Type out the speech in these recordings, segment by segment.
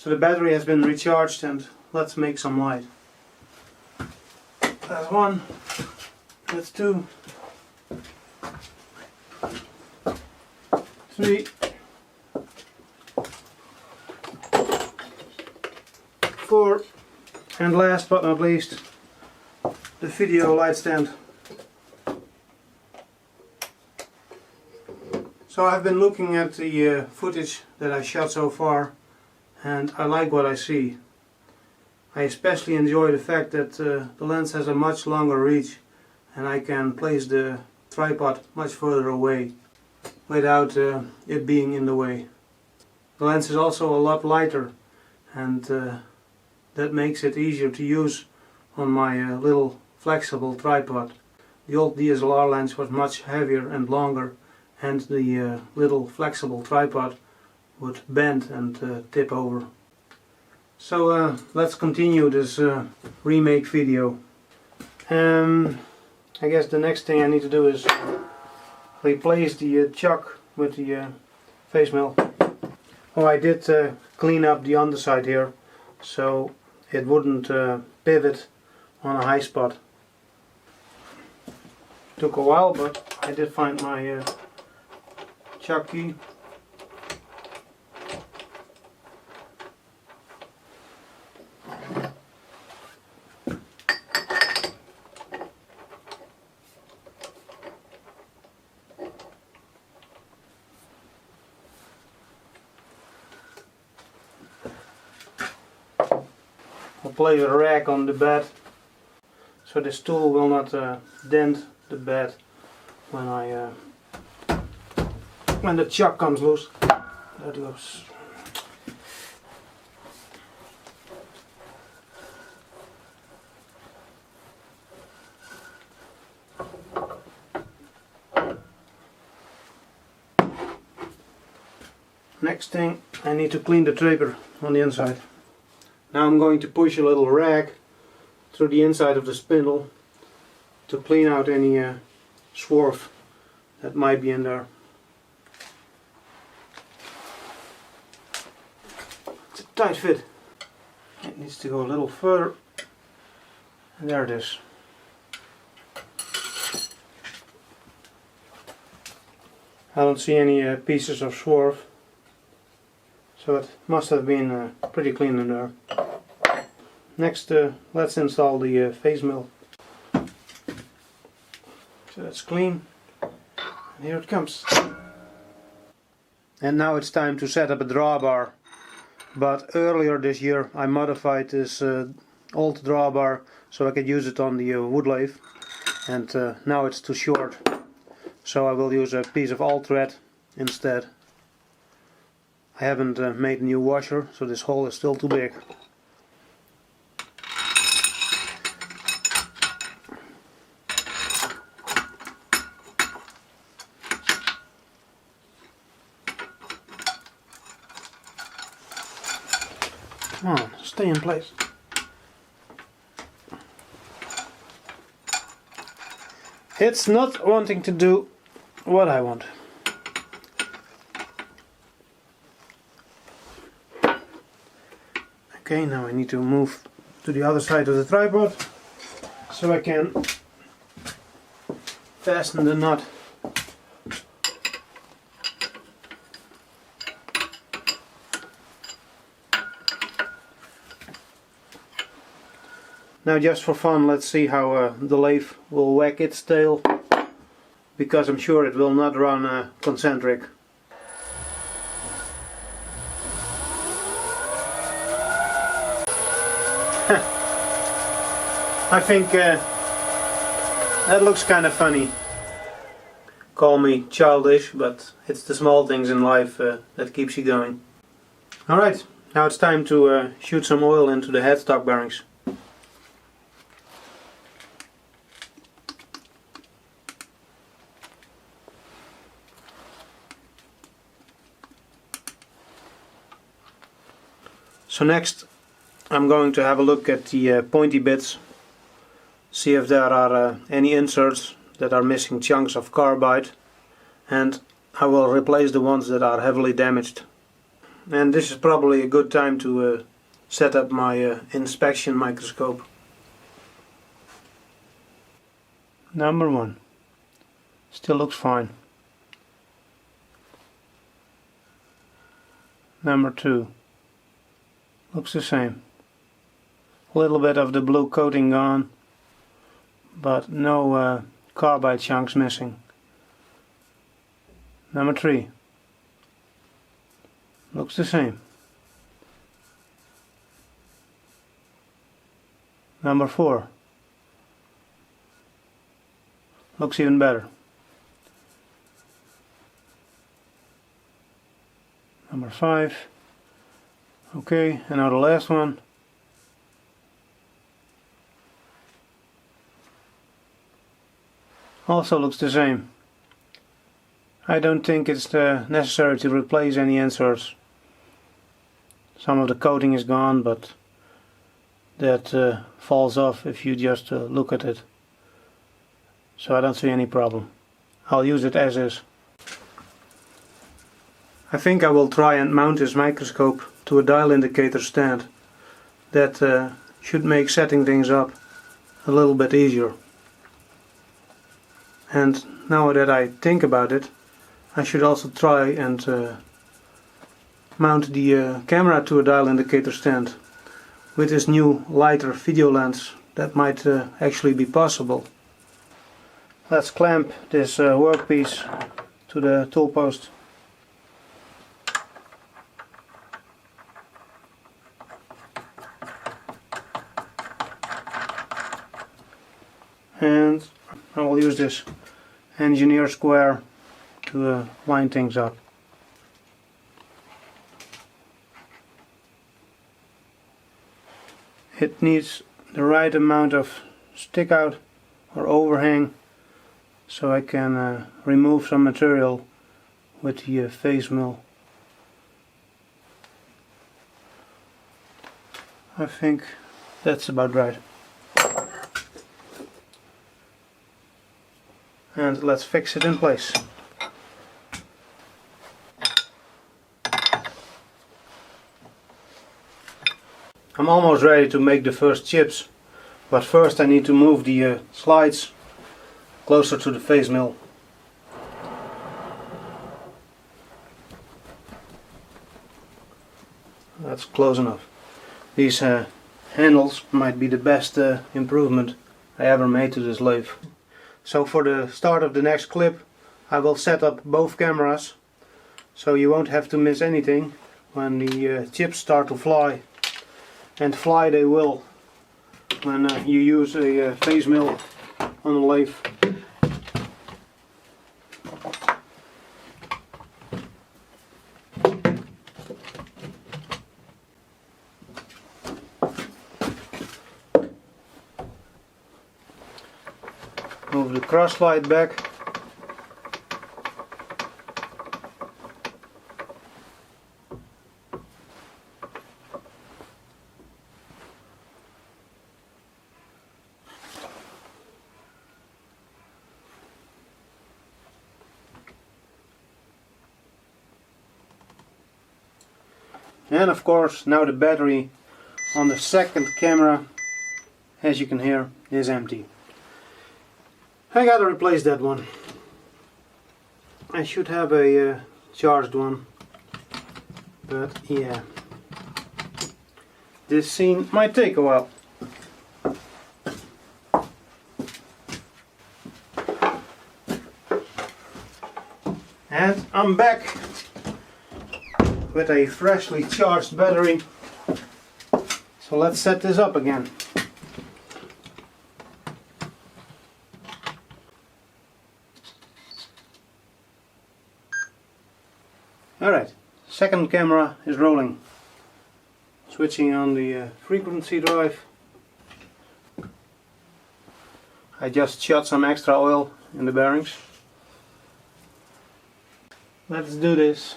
So the battery has been recharged and let's make some light. That's one, that's two, three, four, and last but not least, the video light stand. So I've been looking at the footage that I shot so far, and I like what I see. I especially enjoy the fact that the lens has a much longer reach and I can place the tripod much further away without it being in the way. The lens is also a lot lighter, and that makes it easier to use on my little flexible tripod. The old DSLR lens was much heavier and longer, and the little flexible tripod would bend and tip over. So let's continue this remake video. I guess the next thing I need to do is replace the chuck with the face mill. Oh, I did clean up the underside here so it wouldn't pivot on a high spot. Took a while, but I did find my chuck key. I'll place a rack on the bed so this tool will not dent the bed when the chuck comes loose. That goes. Next thing, I need to clean the draper on the inside. Now I'm going to push a little rag through the inside of the spindle to clean out any swarf that might be in there. It's a tight fit. It needs to go a little further. And there it is. I don't see any pieces of swarf, so it must have been pretty clean in there. Next, let's install the face mill. So that's clean, and here it comes. And now it's time to set up a drawbar. But earlier this year I modified this old drawbar so I could use it on the wood lathe, and now it's too short. So I will use a piece of all thread instead. I haven't made a new washer, so this hole is still too big. Come on, stay in place. It's not wanting to do what I want. Okay, now I need to move to the other side of the tripod so I can fasten the nut. Now, just for fun, let's see how the lathe will wag its tail, because I'm sure it will not run concentric. I think that looks kind of funny. Call me childish, but it's the small things in life that keeps you going. Alright, now it's time to shoot some oil into the headstock bearings. So next I'm going to have a look at the pointy bits, see if there are any inserts that are missing chunks of carbide, and I will replace the ones that are heavily damaged. And this is probably a good time to set up my inspection microscope. Number 1. Still looks fine. Number 2. Looks the same. A little bit of the blue coating gone, but no carbide chunks missing. Number 3. Looks the same. Number 4. Looks even better. Number 5. Okay, and now the last one. Also looks the same. I don't think it's necessary to replace any inserts. Some of the coating is gone, but that falls off if you just look at it. So I don't see any problem. I'll use it as is. I think I will try and mount this microscope to a dial indicator stand. That should make setting things up a little bit easier. And now that I think about it, I should also try and mount the camera to a dial indicator stand. With this new lighter video lens, that might actually be possible. Let's clamp this workpiece to the tool post. And I will use this engineer square to line things up. It needs the right amount of stick out or overhang so I can remove some material with the face mill. I think that's about right. And let's fix it in place. I'm almost ready to make the first chips, but first I need to move the slides closer to the face mill. That's close enough. These handles might be the best improvement I ever made to this lathe. So for the start of the next clip I will set up both cameras so you won't have to miss anything when the chips start to fly. And fly they will when you use a face mill on the lathe. Move the cross slide back. And of course now the battery on the second camera, as you can hear, is empty. I gotta replace that one. I should have a charged one, but yeah, this scene might take a while. And I'm back with a freshly charged battery. So let's set this up again. Alright, second camera is rolling. Switching on the frequency drive. I just shot some extra oil in the bearings. Let's do this.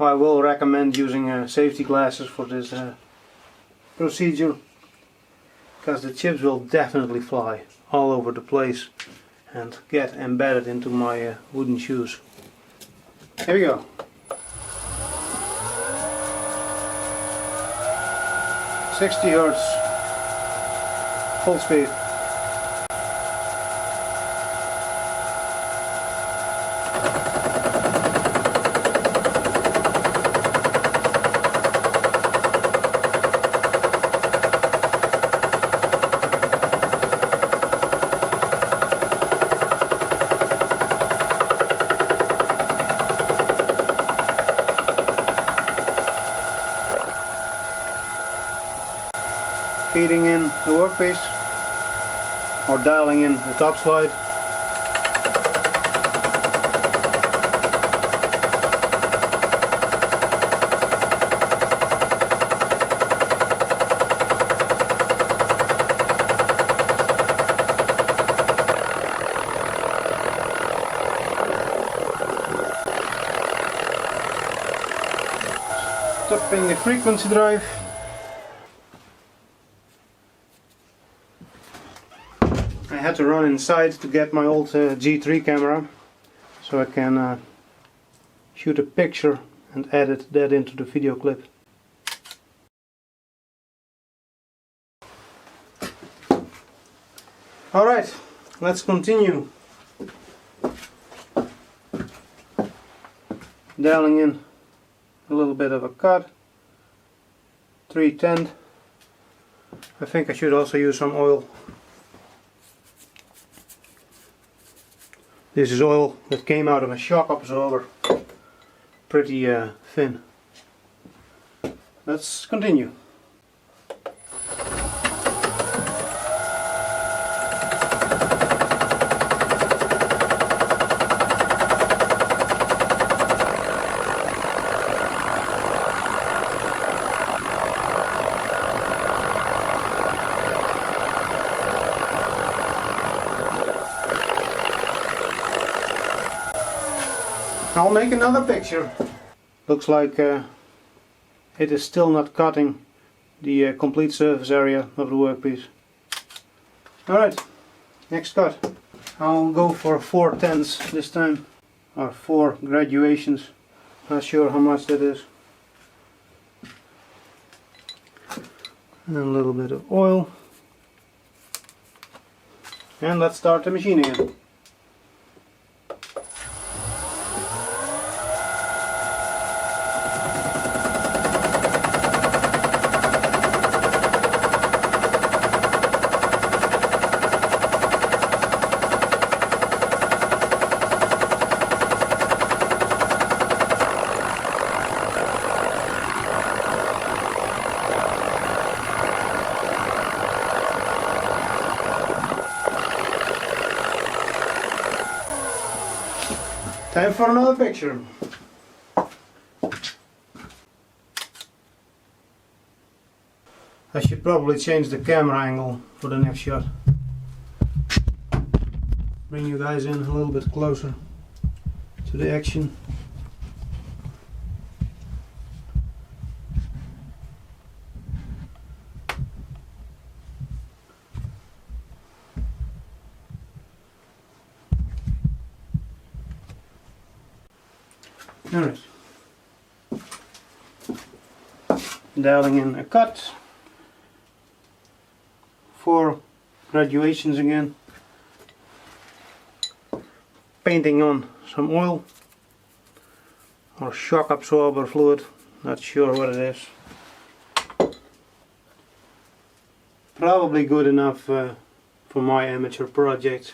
I will recommend using safety glasses for this procedure, because the chips will definitely fly all over the place and get embedded into my wooden shoes. Here we go. 60 Hertz, full speed. Feeding in the workpiece or dialing in the top slide. Stopping the frequency drive. I had to run inside to get my old G3 camera so I can shoot a picture and edit that into the video clip. Alright, let's continue. Dialing in a little bit of a cut, 310. I think I should also use some oil. This is oil that came out of a shock absorber, pretty thin. Let's continue. I'll make another picture. Looks like it is still not cutting the complete surface area of the workpiece. Alright, next cut. I'll go for 4/10 this time, or 4 graduations. Not sure how much that is. And a little bit of oil. And let's start the machine again. Time for another picture. I should probably change the camera angle for the next shot. Bring you guys in a little bit closer to the action. Alright. Dialing in a cut. 4 graduations again. Painting on some oil or shock absorber fluid, not sure what it is. Probably good enough for my amateur project.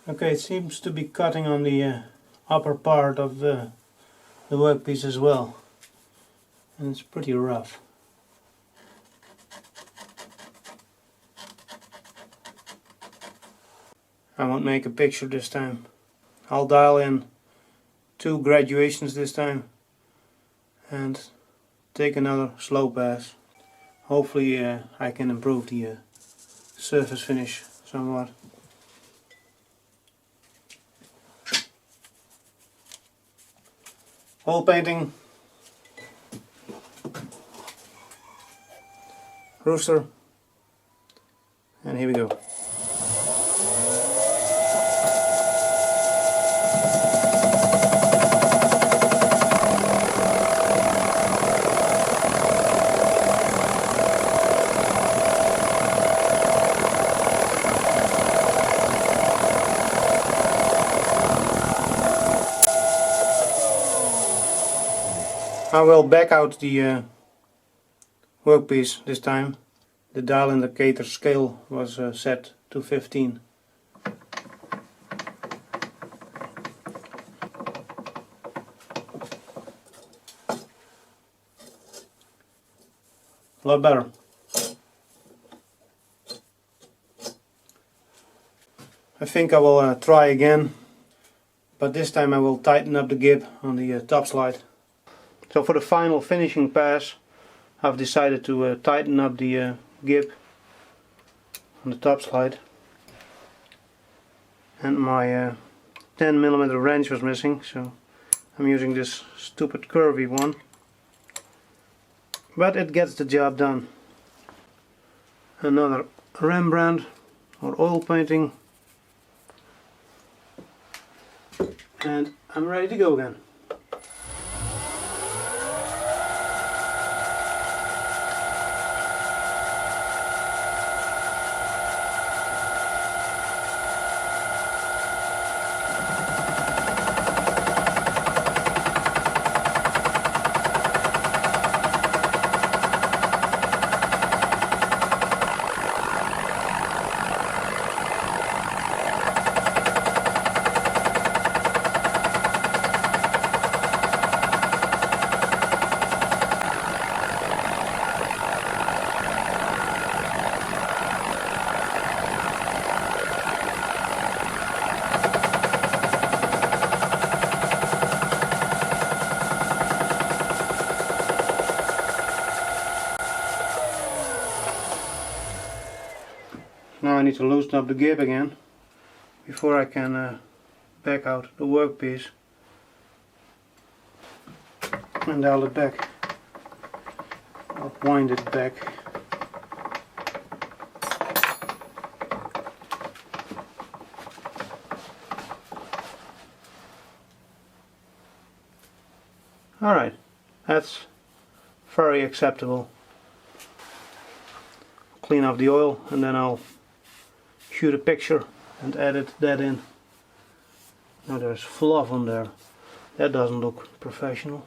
Okay, it seems to be cutting on the upper part of the workpiece as well, and it's pretty rough. I won't make a picture this time. I'll dial in 2 graduations this time and take another slow pass. Hopefully I can improve the surface finish somewhat. Oil painting, rooster, and here we go. I will back out the workpiece this time. The dial indicator scale was set to 15. A lot better. I think I will try again, but this time I will tighten up the gib on the top slide. So for the final finishing pass, I've decided to tighten up the gib on the top slide, and my 10mm wrench was missing, so I'm using this stupid curvy one, but it gets the job done. Another Rembrandt or oil painting, and I'm ready to go again. Now I need to loosen up the gib again before I can back out the workpiece and dial it back, or wind it back. Alright, that's very acceptable. Clean off the oil and then I'll shoot a picture and edit that in. Now there's fluff on there. That doesn't look professional.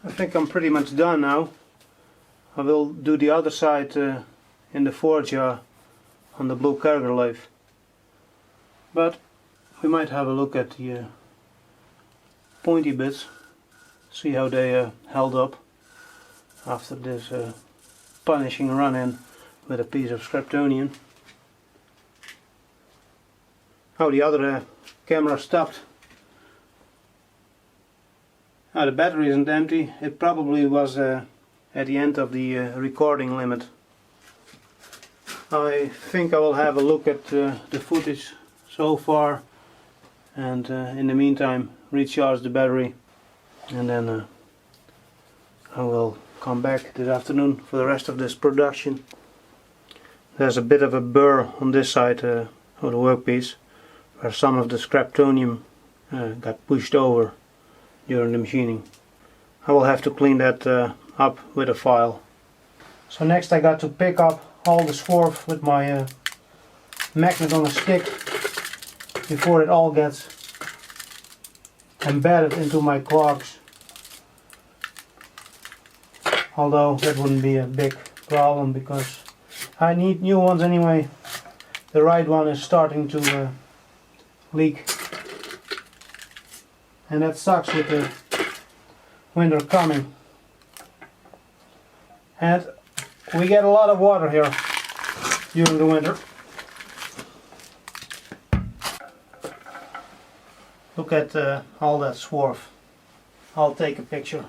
I think I'm pretty much done now. I will do the other side in the forge jar on the blue Carrier lathe. But we might have a look at the pointy bits, see how they held up after this punishing run-in with a piece of scaptonium. Oh, the other camera stopped. Oh, the battery isn't empty. It probably was at the end of the recording limit. I think I will have a look at the footage so far, and in the meantime recharge the battery, and then I will come back this afternoon for the rest of this production. There's a bit of a burr on this side of the workpiece where some of the scaptonium got pushed over during the machining. I will have to clean that up with a file. So next I got to pick up all the swarf with my magnet on a stick before it all gets embedded into my cogs. Although that wouldn't be a big problem because I need new ones anyway. The right one is starting to leak, and that sucks with the winter coming. And we get a lot of water here during the winter. Look at all that swarf. I'll take a picture.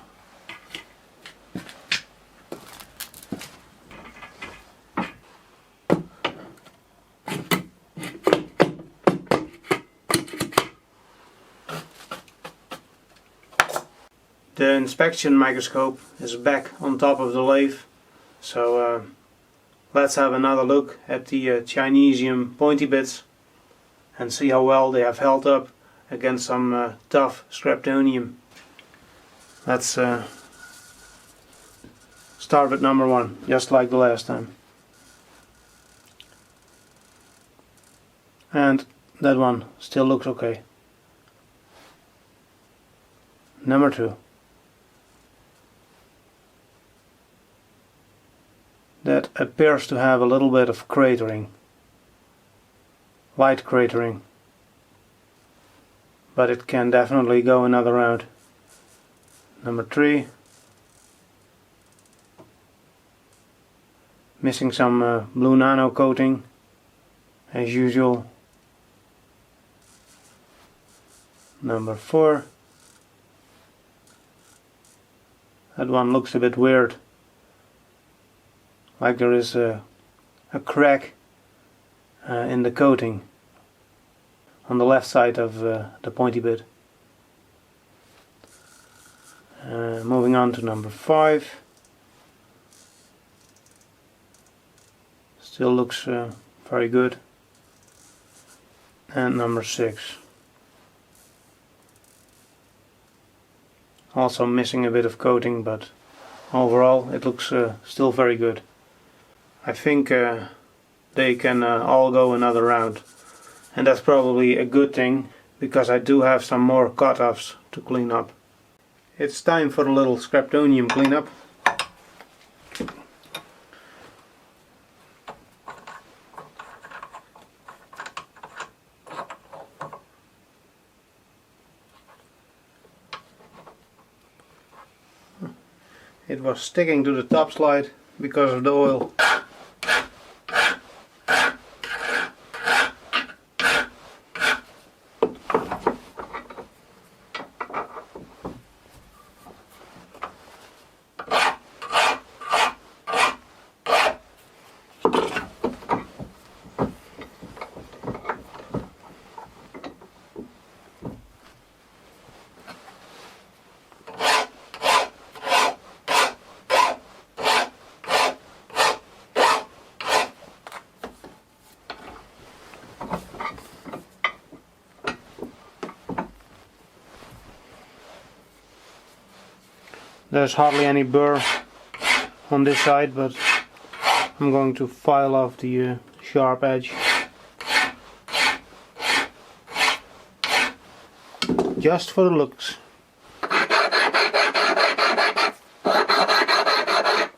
The inspection microscope is back on top of the lathe, so let's have another look at the Chinesium pointy bits and see how well they have held up against some tough scaptonium. Let's start with number 1, just like the last time. And that one still looks okay. Number 2. That appears to have a little bit of cratering, light cratering, but it can definitely go another round. Number 3, missing some blue nano coating as usual. Number 4, that one looks a bit weird, like there is a crack in the coating on the left side of the pointy bit. Moving on to number 5. Still looks very good. And number 6. Also missing a bit of coating, but overall it looks still very good. I think they can all go another round, and that's probably a good thing, because I do have some more cut-offs to clean up. It's time for a little scaptonium cleanup. It was sticking to the top slide because of the oil. There's hardly any burr on this side, but I'm going to file off the sharp edge. Just for the looks. I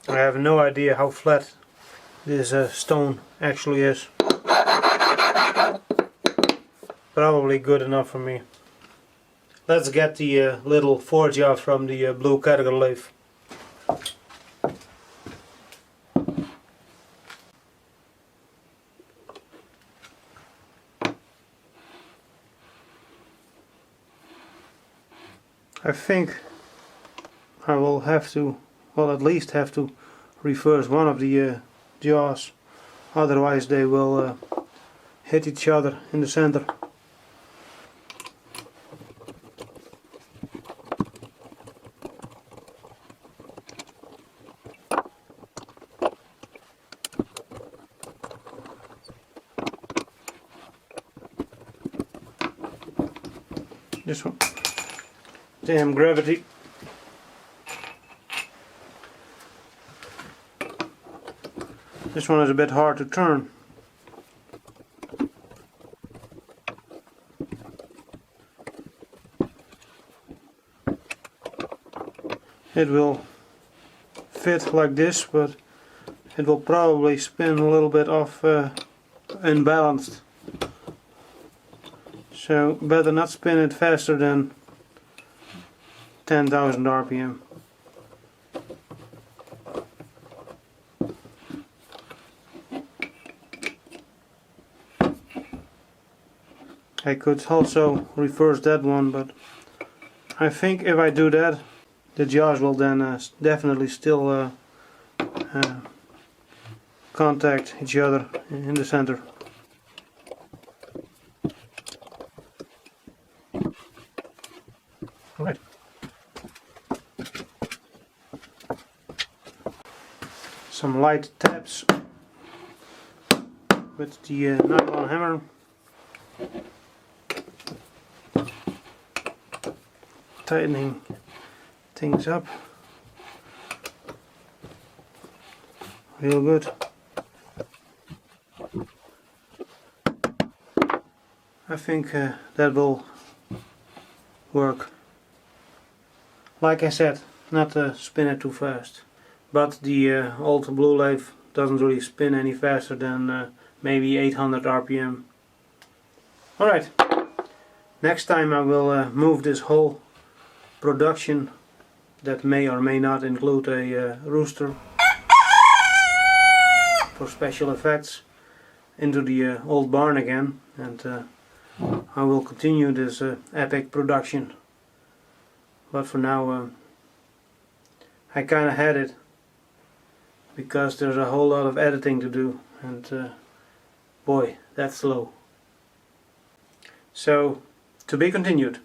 have no idea how flat this stone actually is. Probably good enough for me. Let's get the little forge out from the blue category lathe. I think I will have to, well, at least have to reverse one of the jaws, otherwise they will hit each other in the center. This one. Damn gravity. This one is a bit hard to turn. It will fit like this, but it will probably spin a little bit off unbalanced. So better not spin it faster than 10,000 RPM. I could also reverse that one, but I think if I do that, the jaws will then definitely still contact each other in the center. Right. Some light taps with the nylon hammer. Tightening things up real good. I think that will work. Like I said, not spin it too fast, but the old blue lathe doesn't really spin any faster than maybe 800 RPM. Alright, next time I will move this whole production, that may or may not include a rooster for special effects, into the old barn again, and I will continue this epic production. But for now I kinda had it, because there's a whole lot of editing to do, and boy, that's slow. So, to be continued.